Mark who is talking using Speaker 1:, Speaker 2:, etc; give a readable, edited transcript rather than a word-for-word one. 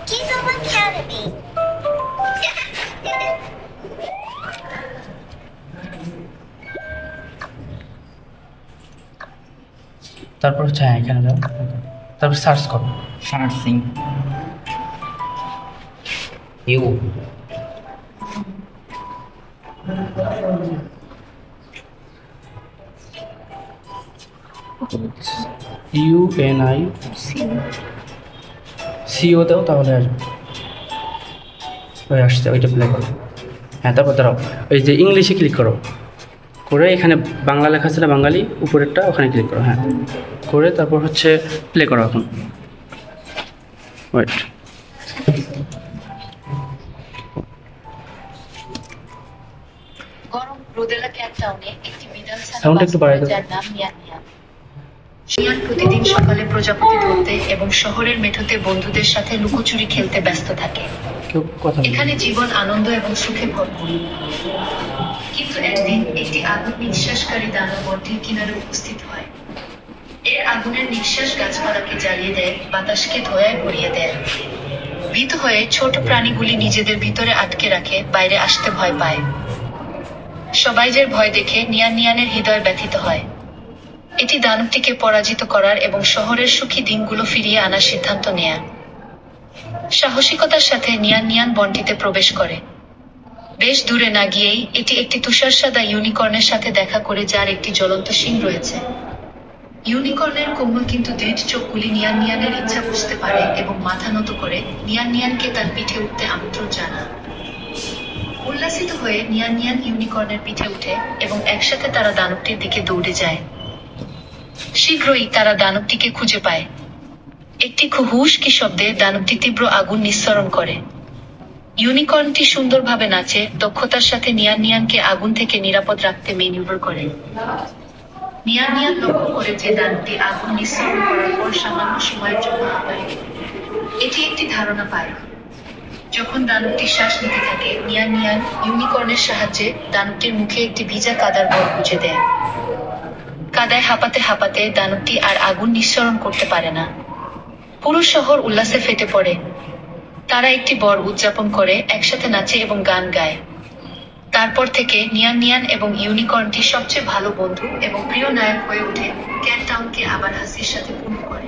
Speaker 1: Kingdom Academy.
Speaker 2: তারপর হচ্ছে হ্যাঁ এখানে যাও, তারপর সার্চ করো,
Speaker 3: সার্চিং ইউ
Speaker 2: UNI CO দাও, তাহলে আসবে। ওই আসছে, ওইটা প্লে করো। হ্যাঁ তারপর দাঁড়াও, ওই যে ইংলিশে ক্লিক করো, করে এখানে বাংলা লেখা ছিল বাঙালি, উপরেরটা ওখানে ক্লিক করো। হ্যাঁ করে তারপর হচ্ছে প্লে করো এখন। ওয়েট,
Speaker 4: গরম রোদেলা ক্যাপটাউনে একটি বিধানসভা
Speaker 2: সাউন্ড একটু বাড়াই দাও।
Speaker 4: যার নাম নিয়ান নিয়ান। নিয়ান প্রতিদিন সকালে প্রজাপতি ধরতে এবং শহরের মেঠোতে বন্ধুদের সাথে লুকোচুরি খেলতে ব্যস্ত থাকে।
Speaker 2: কেউ কথা বলো।
Speaker 4: এখানে জীবন আনন্দ এবং সুখে ভরপুর। কিন্তু একদিন একটি আগুন নিঃশ্বাসকারী দানব নদীর কিনারে উপস্থিত হয়। এর আগুনের নিঃশ্বাস গাছপালাকে জ্বালিয়ে দেয়, বাতাসকে ধোঁয়ায় ভরিয়ে দেয়। ভীত হয়ে ছোট প্রাণীগুলি নিজেদের ভিতরে আটকে রাখে, বাইরে আসতে ভয় পায়। সবাইয়ের ভয় দেখে নিয়ান নিয়ানের হৃদয় ব্যথিত হয়। এটি দানবটিকে পরাজিত করার এবং শহরের সুখী দিনগুলো ফিরিয়ে আনার সিদ্ধান্ত নেয়। সাহসিকতার সাথে নিয়ান নিয়ান বনটিতে প্রবেশ করে। বেশ দূরে না গিয়েই এটি একটি তুষারসাদা ইউনিকর্নের সাথে দেখা করে, যার একটি জ্বলন্ত শিং রয়েছে। ইউনিকর্নের কোমল কিন্তু দৃঢ় চোখগুলি নিয়ান নিয়ানের ইচ্ছা বুঝতে পারে এবং মাথা নত করে নিয়ান নিয়ানকে তার পিঠে উঠতে আমন্ত্রণ জানায়। উল্লাসিত হয়ে নিয়ান নিয়ান ইউনিকর্নের পিঠে উঠে এবং একসাথে তারা দানবটির দিকে দৌড়ে যায়। শীঘ্রই তারা দানবটিকে খুঁজে পায়। একটি হুহুশকি শব্দে দানবটি তীব্র আগুন নিঃসরণ করে। ইউনিকর্নটি সুন্দরভাবে নাচে, দক্ষতার সাথে নিয়ান নিয়ানকে আগুন থেকে নিরাপদ রাখতে ম্যানিউভার করে। নিয়ান নিয়ান লক্ষ্য করে যে দানবটি আগুন নিঃসরণ করার পর সামান্য সময়ের জন্য হাঁপায়। এটি একটি ধারণা পায়। যখন দানবটি শ্বাস নিতে থাকে, নিয়ান নিয়ান ইউনিকর্নের সাহায্যে দানবটির মুখে একটি ভিজা কাদার বল গুঁজে দেয়। কাদায় হাঁপাতে হাঁপাতে দানবটি আর আগুন নিঃসরণ করতে পারে না। পুরো শহর উল্লাসে ফেটে পড়ে। তারা একটি বর উদযাপন করে, একসাথে নাচে এবং গান গায়। তারপর থেকে নিয়ান নিয়ান এবং ইউনিকর্নটি সবচেয়ে ভালো বন্ধু এবং প্রিয় নায়ক হয়ে ওঠে, ক্যাপটাউনকে আবার হাসির সাথে পূর্ণ করে।